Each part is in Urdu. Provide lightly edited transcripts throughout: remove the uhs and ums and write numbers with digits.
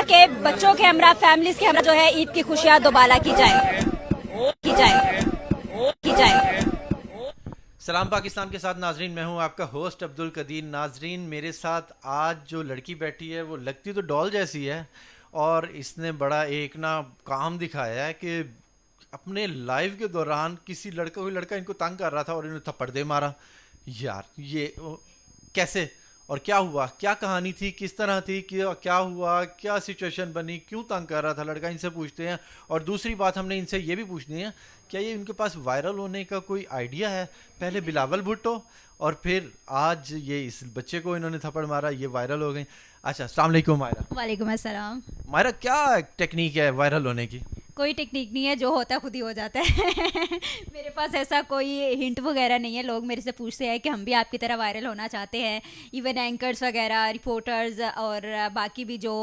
کہ بچوں کے ہمراہ فیملیز کے ہمراہ جو ہے عید کی خوشیاں دوبالا کی جائیں. سلام پاکستان کے ساتھ ناظرین، میں ہوں آپ کا ہوسٹ عبد القدیر. ناظرین، میرے ساتھ آج جو لڑکی بیٹھی ہے وہ لگتی تو ڈال جیسی ہے، اور اس نے بڑا ایک نا کام دکھایا ہے کہ اپنے لائیو کے دوران کسی کوئی لڑکا ان کو تنگ کر رہا تھا اور انہوں نے تھپڑ دے مارا. یار یہ کیسے اور کیا ہوا، کیا کہانی تھی، کس طرح تھی، کیا ہوا، کیا سچویشن بنی، کیوں تنگ کر رہا تھا لڑکا، ان سے پوچھتے ہیں. اور دوسری بات ہم نے ان سے یہ بھی پوچھنی ہے، کیا یہ ان کے پاس وائرل ہونے کا کوئی آئیڈیا ہے؟ پہلے بلاول بھٹو اور پھر آج یہ اس بچے کو انہوں نے تھپڑ مارا، یہ وائرل ہو گئی. اچھا، السلام علیکم مائرہ. وعلیکم السلام. مائرہ، کیا ٹیکنیک ہے وائرل ہونے کی؟ کوئی ٹیکنیک نہیں ہے، جو ہوتا ہے خود ہی ہو جاتا ہے. میرے پاس ایسا کوئی ہنٹ وغیرہ نہیں ہے. لوگ میرے سے پوچھتے ہیں کہ ہم بھی آپ کی طرح وائرل ہونا چاہتے ہیں. ایون اینکرز وغیرہ، رپورٹرز اور باقی بھی جو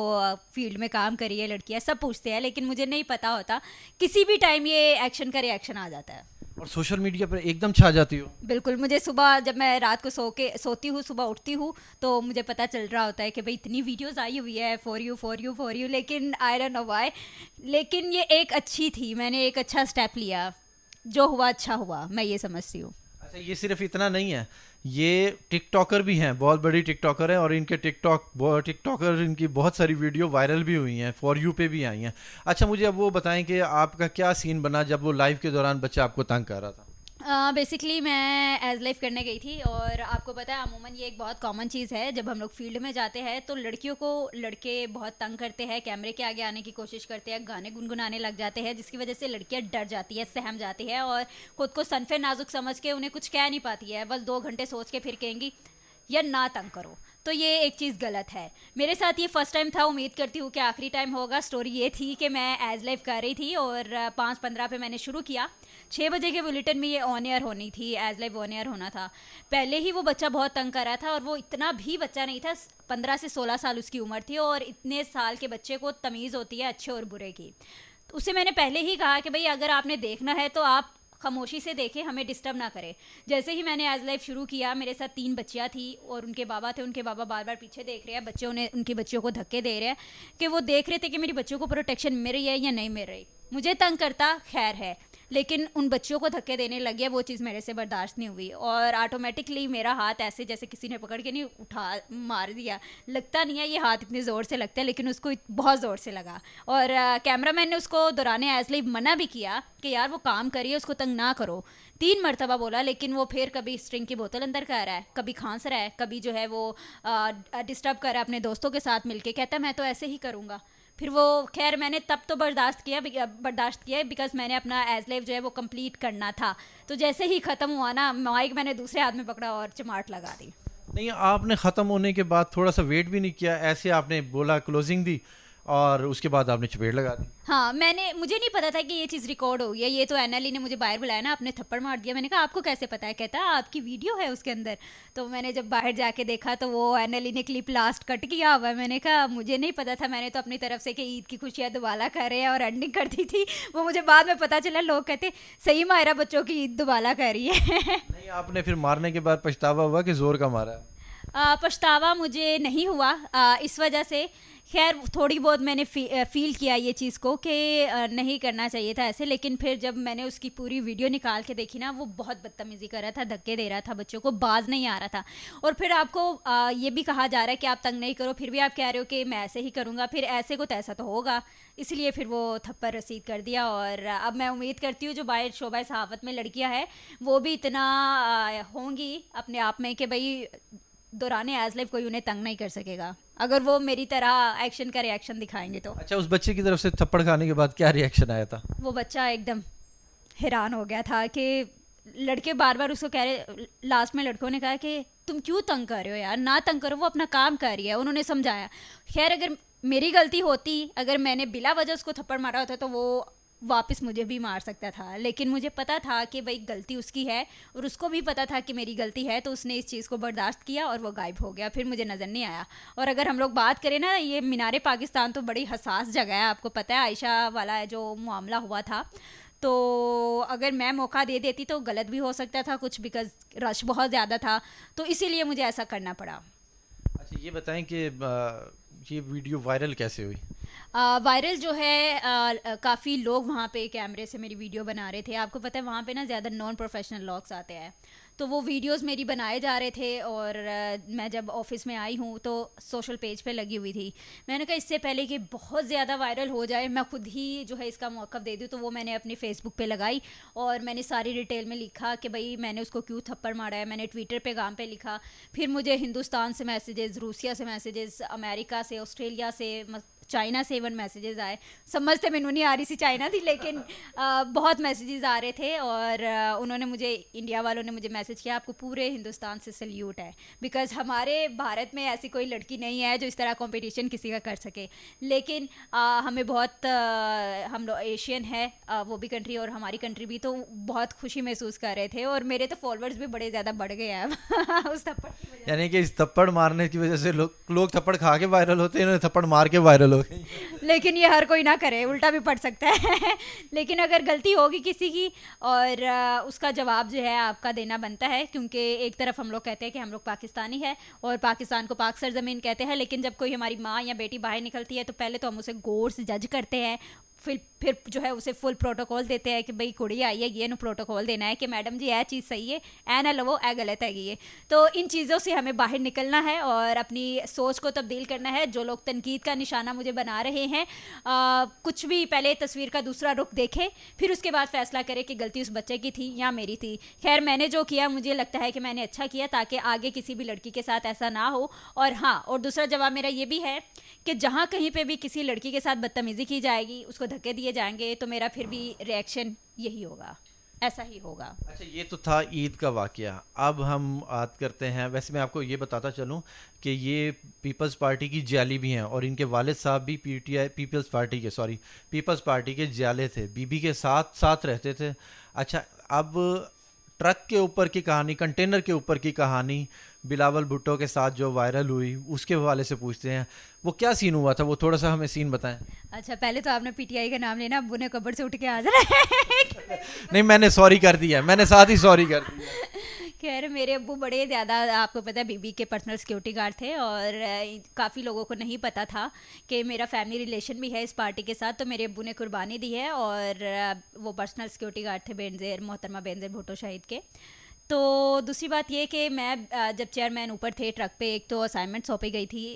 فیلڈ میں کام کری ہے لڑکیاں، سب پوچھتے ہیں، لیکن مجھے نہیں پتا ہوتا. کسی بھی ٹائم یہ ایکشن کا ریئیکشن آ جاتا ہے اور سوشل میڈیا پر ایک دم چھا جاتی ہو. بالکل. مجھے صبح جب میں رات کو سوتی ہوں، صبح اٹھتی ہوں تو مجھے پتہ چل رہا ہوتا ہے کہ بھائی اتنی ویڈیوز آئی ہوئی ہے فور یو، لیکن آئی ڈونٹ نو وائی. لیکن یہ ایک اچھی تھی، میں نے ایک اچھا اسٹیپ لیا، جو ہوا اچھا ہوا، میں یہ سمجھتی ہوں. اچھا، یہ صرف اتنا نہیں ہے، یہ ٹک ٹاکر بھی ہیں، بہت بڑی ٹک ٹاکر ہیں، اور ان کے ٹک ٹاکر ان کی بہت ساری ویڈیو وائرل بھی ہوئی ہیں، فور یو پہ بھی آئی ہیں. اچھا، مجھے اب وہ بتائیں کہ آپ کا کیا سین بنا جب وہ لائیو کے دوران بچہ آپ کو تنگ کر رہا تھا؟ بیسکلی میں ایز لائف کرنے گئی تھی، اور آپ کو پتہ ہے عموماً یہ ایک بہت کامن چیز ہے. جب ہم لوگ فیلڈ میں جاتے ہیں تو لڑکیوں کو لڑکے بہت تنگ کرتے ہیں، کیمرے کے آگے آنے کی کوشش کرتے ہیں، گانے گنگنانے لگ جاتے ہیں، جس کی وجہ سے لڑکیاں ڈر جاتی ہے، سہم جاتی ہے، اور خود کو صنف نازک سمجھ کے انہیں کچھ کہہ نہیں پاتی ہے. بس 2 گھنٹے سوچ کے پھر کہیں گی یا نہ تنگ کرو. تو یہ ایک چیز غلط ہے. میرے ساتھ یہ فرسٹ ٹائم تھا، امید کرتی ہوں کہ آخری ٹائم ہوگا. اسٹوری یہ تھی کہ میں ایز لائف کر رہی تھی اور 5:15 پہ میں نے شروع کیا. 6 بجے کے بلیٹن میں یہ آن ایئر ہونی تھی، ایز لائف آن ایئر ہونا تھا. پہلے ہی وہ بچہ بہت تنگ کر رہا تھا، اور وہ اتنا بھی بچہ نہیں تھا، 15 سے 16 سال اس کی عمر تھی، اور اتنے سال کے بچے کو تمیز ہوتی ہے اچھے اور برے کی. تو اسے میں نے پہلے ہی کہا کہ بھائی اگر آپ نے دیکھنا ہے تو آپ خاموشی سے دیکھیں، ہمیں ڈسٹرب نہ کرے. جیسے ہی میں نے ایز لائف شروع کیا، میرے ساتھ 3 بچیاں تھیں اور ان کے بابا تھے. ان کے بابا بار بار پیچھے دیکھ رہے ہیں، بچوں نے ان کی بچیوں کو دھکے دے رہے ہیں کہ وہ دیکھ رہے تھے کہ میری بچوں کو پروٹیکشن مل رہی ہے یا نہیں مل رہی. مجھے تنگ کرتا خیر ہے، لیکن ان بچیوں کو دھکے دینے لگ گیا، وہ چیز میرے سے برداشت نہیں ہوئی، اور آٹومیٹکلی میرا ہاتھ ایسے جیسے کسی نے پکڑ کے نہیں اٹھا مار دیا. لگتا نہیں ہے یہ ہاتھ اتنے زور سے لگتا ہے، لیکن اس کو بہت زور سے لگا. اور کیمرہ مین نے اس کو دوران ایز لائف منع بھی کیا کہ یار وہ کام کریے، اس کو تنگ نہ کرو. 3 مرتبہ بولا، لیکن وہ پھر کبھی اسٹرنگ کی بوتل اندر کر رہا ہے، کبھی کھانس رہا ہے، کبھی جو ہے وہ ڈسٹرب کر رہا ہے اپنے دوستوں کے ساتھ مل کے. کہتا ہے میں تو ایسے ہی کروں گا. پھر وہ خیر میں نے تب تو برداشت کیا بیکاز میں نے اپنا ایز لائف جو ہے وہ کمپلیٹ کرنا تھا. تو جیسے ہی ختم ہوا نا، مائک میں نے دوسرے ہاتھ میں پکڑا اور چماٹ لگا دی. نہیں، آپ نے ختم ہونے کے بعد تھوڑا سا ویٹ بھی نہیں کیا، ایسے آپ نے بولا کلوزنگ دی اور اس کے بعد آپ نے چپیٹ لگا دی. ہاں، مجھے نہیں پتا تھا کہ یہ چیز ریکارڈ ہو گئی ہے. یہ تو این ایل ای نے مجھے باہر بلایا نا، آپ نے تھپڑ مار دیا. میں نے کہا آپ کو کیسے پتا ہے؟ کہتا آپ کی ویڈیو ہے اس کے اندر. تو میں نے جب باہر جا کے دیکھا تو وہ این ایل ای نے کلپ لاسٹ کٹ کیا ہوا ہے. میں نے کہا مجھے نہیں پتا تھا، میں نے تو اپنی طرف سے کہ عید کی خوشیاں دوبالا کر رہے ہیں اور اینڈنگ کر دی تھی. وہ مجھے بعد میں پتا چلا، لوگ کہتے صحیح مائرہ بچوں کی عید دوبالا کر رہی ہے. نہیں، آپ نے پھر مارنے کے بعد پچھتاوا ہوا کہ زور کا مارا ہے؟ پچھتاوا مجھے نہیں ہوا اس وجہ سے. خیر تھوڑی بہت میں نے فیل کیا یہ چیز کو کہ نہیں کرنا چاہیے تھا ایسے. لیکن پھر جب میں نے اس کی پوری ویڈیو نکال کے دیکھی نا، وہ بہت بدتمیزی کر رہا تھا، دھکے دے رہا تھا بچوں کو، باز نہیں آ رہا تھا. اور پھر آپ کو یہ بھی کہا جا رہا ہے کہ آپ تنگ نہیں کرو، پھر بھی آپ کہہ رہے ہو کہ میں ایسے ہی کروں گا. پھر ایسے کو تیسا تو ہوگا، اس لیے پھر وہ تھپڑ رسید کر دیا. اور اب میں امید کرتی ہوں جو باہر شعبہ صحافت میں لڑکیاں ہیں وہ بھی اتنا ہوں گی اپنے آپ میں کہ بھائی دوران ایز لائف کوئی انہیں تنگ نہیں کر سکے گا اگر وہ میری طرح ایکشن کا ریئیکشن دکھائیں گے تو. اچھا، اس بچے کی طرف سے تھپڑ کھانے کے بعد کیا ریئیکشن آیا تھا؟ وہ بچہ ایک دم حیران ہو گیا تھا کہ لڑکے بار بار اس کو کہہ رہے. لاسٹ میں لڑکوں نے کہا کہ تم کیوں تنگ کر رہے ہو یار، نہ تنگ کرو، وہ اپنا کام کر رہی ہے. انہوں نے سمجھایا. خیر اگر میری غلطی ہوتی، اگر میں نے بلا وجہ اس کو تھپڑ مارا ہوتا تو وہ واپس مجھے بھی مار سکتا تھا. لیکن مجھے پتا تھا کہ بھائی غلطی اس کی ہے اور اس کو بھی پتا تھا کہ میری غلطی ہے، تو اس نے اس چیز کو برداشت کیا اور وہ غائب ہو گیا. پھر مجھے نظر نہیں آیا. اور اگر ہم لوگ بات کریں نا، یہ مینار پاکستان تو بڑی حساس جگہ ہے، آپ کو پتہ ہے عائشہ والا جو معاملہ ہوا تھا، تو اگر میں موقع دے دیتی تو غلط بھی ہو سکتا تھا کچھ، بیکاز رش بہت زیادہ تھا، تو اسی لیے مجھے ایسا کرنا پڑا. اچھا، یہ بتائیں کہ یہ ویڈیو وائرل کیسے ہوئی؟ وائرل جو ہے کافی لوگ وہاں پہ کیمرے سے میری ویڈیو بنا رہے تھے. آپ کو پتہ ہے وہاں پہ نا زیادہ نان پروفیشنل لاگس آتے ہیں, تو وہ ویڈیوز میری بنائے جا رہے تھے. اور میں جب آفس میں آئی ہوں تو سوشل پیج پہ لگی ہوئی تھی. میں نے کہا اس سے پہلے کہ بہت زیادہ وائرل ہو جائے میں خود ہی جو ہے اس کا موقف دے دوں, تو وہ میں نے اپنی فیس بک پہ لگائی اور میں نے ساری ڈیٹیل میں لکھا کہ بھائی میں نے اس کو کیوں تھپڑ مارا ہے. میں نے ٹویٹر پہ پہ لکھا. پھر مجھے ہندوستان سے میسیجز, روسیا سے میسیجز, امریکہ سے, آسٹریلیا سے, چائنا سے ایون میسیجز آئے. سمجھتے میں نہیں آ رہی سی چائنا تھی, لیکن بہت میسیجز آ رہے تھے. اور انہوں نے مجھے, انڈیا والوں نے مجھے میسیج کیا آپ کو پورے ہندوستان سے سلیوٹ ہے, بیکاز ہمارے بھارت میں ایسی کوئی لڑکی نہیں ہے جو اس طرح کمپٹیشن کسی کا کر سکے. لیکن ہمیں بہت, ہم لوگ ایشین ہے وہ بھی کنٹری اور ہماری کنٹری بھی, تو بہت خوشی محسوس کر رہے تھے. اور میرے تو فالوورز بھی بڑے زیادہ بڑھ گئے ہیں اس تھپڑ کی وجہ سے. یعنی کہ اس تھپڑ مارنے کی وجہ سے لوگ تھپڑ کھا کے وائرل ہوتے ہیں, انہوں نے تھپڑ مار کے وائرل ہو گئے. لیکن یہ ہر کوئی نہ کرے, الٹا بھی پڑ سکتا ہے. لیکن اگر غلطی ہوگی کسی کی اور اس کا جواب جو ہے آپ کا دینا بنتا ہے, کیونکہ ایک طرف ہم لوگ کہتے ہیں کہ ہم لوگ پاکستانی ہیں اور پاکستان کو پاک سرزمین کہتے ہیں, لیکن جب کوئی ہماری ماں یا بیٹی باہر نکلتی ہے تو پہلے تو ہم اسے غور سے جج کرتے ہیں, پھر جو ہے اسے فل پروٹوکول دیتے ہیں کہ بھائی کڑی آئی ہے یہ نو پروٹوکول دینا ہے کہ میڈم جی یہ چیز صحیح ہے, اے نہ لو اے غلط ہے یہ. تو ان چیزوں سے ہمیں باہر نکلنا ہے اور اپنی سوچ کو تبدیل کرنا ہے. جو لوگ تنقید کا نشانہ مجھے بنا رہے ہیں, کچھ بھی پہلے تصویر کا دوسرا رخ دیکھے, پھر اس کے بعد فیصلہ کرے کہ غلطی اس بچے کی تھی یا میری تھی. خیر میں نے جو کیا مجھے لگتا ہے کہ میں نے اچھا کیا تاکہ آگے کسی بھی لڑکی کے ساتھ ایسا نہ ہو. اور ہاں, اور دوسرا جواب میرا یہ بھی ہے کہ جہاں کہیں پہ بھی کسی لڑکی کے ساتھ بدتمیزی کی جائے گی, اس کو دھکے دیے جائیں گے, تو میرا پھر بھی ریئیکشن یہی ہوگا, ایسا ہی ہوگا. اچھا یہ تو تھا عید کا واقعہ. اب ہم بات کرتے ہیں, ویسے میں آپ کو یہ بتاتا چلوں کہ یہ پیپلز پارٹی کی جیالی بھی ہیں اور ان کے والد صاحب بھی پیپلز پارٹی کے جیالے تھے, بی بی کے ساتھ رہتے تھے. اچھا اب ٹرک کے اوپر کی کہانی, کنٹینر کے اوپر کی کہانی بلاول بھٹو کے ساتھ جو وائرل ہوئی اس کے حوالے سے پوچھتے ہیں. وہ کیا سین ہوا تھا, وہ تھوڑا سا ہمیں سین بتائیں. اچھا پہلے تو آپ نے پی ٹی آئی کا نام لینا, ابو نے قبر سے اٹھ کے آ جانا. نہیں میں نے سوری کر دیا, میں نے ساتھ ہی سوری کر دیا. خیر میرے ابو بڑے زیادہ, آپ کو پتہ ہے بی بی کے پرسنل سیکورٹی گارڈ تھے, اور کافی لوگوں کو نہیں پتہ تھا کہ میرا فیملی ریلیشن بھی ہے اس پارٹی کے ساتھ, تو میرے ابو نے قربانی دی ہے اور وہ پرسنل سیکورٹی گارڈ تھے بینظیر, محترمہ بینظیر بھٹو شہید کے. تو دوسری بات یہ کہ میں جب چیئرمین اوپر تھے ٹرک پہ, ایک تو اسائنمنٹ سونپی گئی تھی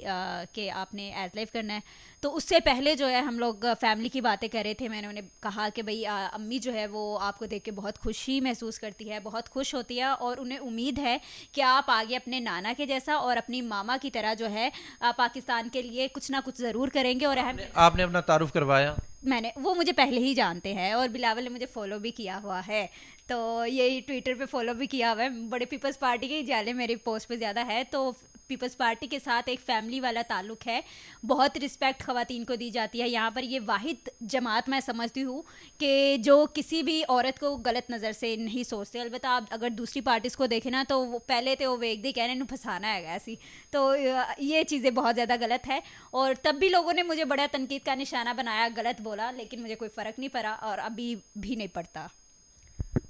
کہ آپ نے ایز لائف کرنا ہے, تو اس سے پہلے جو ہے ہم لوگ فیملی کی باتیں کر رہے تھے. میں نے انہیں کہا کہ بھائی امی جو ہے وہ آپ کو دیکھ کے بہت خوشی محسوس کرتی ہے, بہت خوش ہوتی ہے, اور انہیں امید ہے کہ آپ آگے اپنے نانا کے جیسا اور اپنی ماما کی طرح جو ہے پاکستان کے لیے کچھ نہ کچھ ضرور کریں گے. اور آپ نے اپنا تعارف کروایا؟ میں نے, وہ مجھے پہلے ہی جانتے ہیں اور بلاول نے مجھے فالو بھی کیا ہوا ہے, تو یہی ٹویٹر پہ فالو بھی کیا ہوا ہے. بڑے پیپلز پارٹی کے جالے میری پوسٹ پہ زیادہ ہے, تو پیپلز پارٹی کے ساتھ ایک فیملی والا تعلق ہے. بہت رسپیکٹ خواتین کو دی جاتی ہے یہاں پر. یہ واحد جماعت میں سمجھتی ہوں کہ جو کسی بھی عورت کو غلط نظر سے نہیں سوچتے. البتہ آپ اگر دوسری پارٹیز کو دیکھیں نا, تو وہ پہلے تو وہ ویک دے کہنے انہوں پھنسانا ہے ایسی, تو یہ چیزیں بہت زیادہ غلط ہے. اور تب بھی لوگوں نے مجھے بڑا تنقید کا نشانہ بنایا, غلط بولا, لیکن مجھے کوئی فرق نہیں پڑا اور ابھی بھی نہیں پڑتا.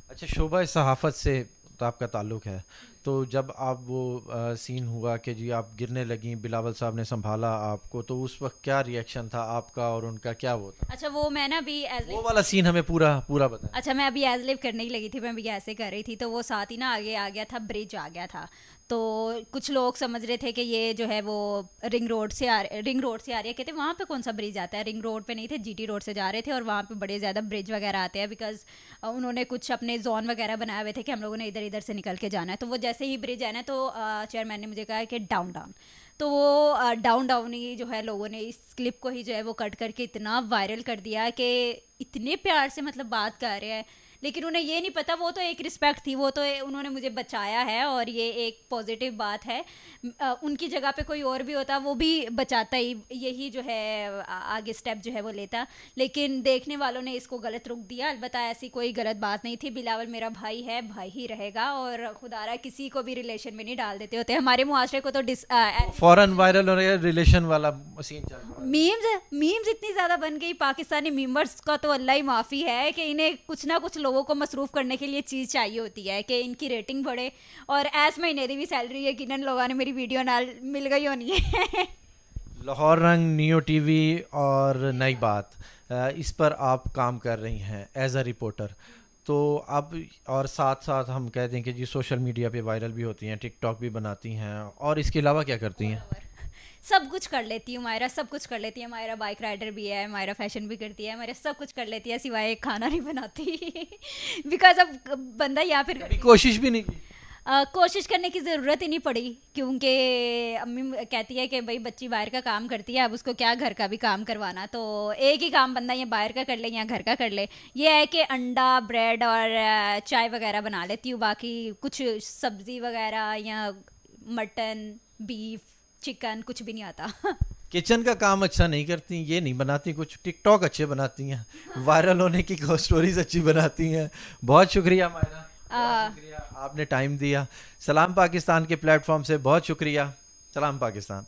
اچھا شعبہ صحافت سے تو آپ کا تعلق ہے, تو جب آپ وہ سین ہوا کہ جی آپ گرنے لگیں, بلاول صاحب نے سنبھالا آپ کو, تو اس وقت کیا ریئیکشن تھا آپ کا اور ان کا, کیا وہ تھا؟ اچھا وہ میں نا ابھی وہ والا سین ہمیں پورا بتائیں. اچھا میں ابھی ایز لیو کرنے ہی لگی تھی, میں ابھی ایسے کر رہی تھی, تو وہ ساتھ ہی نا آگے آ گیا تھا, برج آ گیا تھا. تو کچھ لوگ سمجھ رہے تھے کہ یہ جو ہے وہ رنگ روڈ سے آ رہی ہے, کہتے وہاں پہ کون سا برج آتا ہے, رنگ روڈ پہ نہیں تھے, جی ٹی روڈ سے جا رہے تھے, اور وہاں پہ بڑے زیادہ برج وغیرہ آتے ہیں, بیکاز انہوں نے کچھ اپنے زون وغیرہ بنائے ہوئے تھے کہ ہم لوگوں نے ادھر سے نکل کے جانا ہے. تو وہ جیسے ہی برج آنا ہے تو چیئرمین نے مجھے کہا کہ ڈاؤن, تو وہ ڈاؤن ہی جو ہے لوگوں نے اس کلپ کو ہی جو ہے وہ کٹ کر کے اتنا وائرل کر دیا کہ اتنے پیار سے مطلب بات کر رہے ہیں, لیکن انہیں یہ نہیں پتا, وہ تو ایک رسپیکٹ تھی, وہ تو انہوں نے مجھے بچایا ہے اور یہ ایک پازیٹیو بات ہے. ان کی جگہ پہ کوئی اور بھی ہوتا وہ بھی بچاتا ہی, یہی جو ہے آگے سٹیپ جو ہے وہ لیتا, لیکن دیکھنے والوں نے اس کو غلط رخ دیا. البتہ ایسی کوئی غلط بات نہیں تھی, بلاول میرا بھائی ہے, بھائی ہی رہے گا, اور خدا را کسی کو بھی ریلیشن میں نہیں ڈال دیتے ہوتے. ہمارے معاشرے کو تو فوراً وائرل ہو رہا ہے, ریلیشن والا سین چل رہا ہے. میمز اتنی زیادہ بن گئی پاکستانی میمبرس کا, تو اللہ ہی معافی ہے کہ انہیں کچھ نہ کچھ لوگوں کو مصروف کرنے کے لیے چیز چاہیے ہوتی ہے کہ ان کی ریٹنگ بڑھے. اور ایس مہینے دی بھی سیلری یقیناً لوگوں نے میری ویڈیو نال مل گئی ہونی ہے. لاہور رنگ، نیو ٹی وی اور نئی بات، اس پر آپ کام کر رہی ہیں ایز اے رپورٹر. تو اب اور ساتھ ساتھ ہم کہہ دیں کہ جی سوشل میڈیا پہ وائرل بھی ہوتی ہیں، ٹک ٹاک بھی بناتی ہیں، اور اس کے علاوہ کیا کرتی ہیں؟ سب کچھ کر لیتی ہوں مائرہ، سب کچھ کر لیتی ہے مائرہ. بائک رائڈر بھی ہے مائرہ، فیشن بھی کرتی ہے مائرہ، سب کچھ کر لیتی ہے سوائے کھانا نہیں بناتی. بیکاز اب بندہ یہاں پھر کبھی کوشش بھی نہیں کی؟ کوشش کرنے کی ضرورت ہی نہیں پڑی، کیونکہ امی کہتی ہے کہ بھائی بچی باہر کا کام کرتی ہے، اب اس کو کیا گھر کا بھی کام کروانا، تو ایک ہی کام بندہ یا باہر کا کر لے یا گھر کا کر لے. یہ ہے کہ انڈا، بریڈ اور چائے وغیرہ بنا لیتی ہوں، باقی کچھ سبزی وغیرہ یا مٹن، بیف، چکن کچھ بھی نہیں آتا. کچن کا کام اچھا نہیں کرتی، یہ نہیں بناتی کچھ، ٹک ٹاک اچھے بناتی ہیں، وائرل ہونے کی سٹوریز اچھی بناتی ہیں. بہت شکریہ مائرہ، بہت شکریہ، آپ نے ٹائم دیا. سلام پاکستان کے پلیٹ فارم سے بہت شکریہ. سلام پاکستان.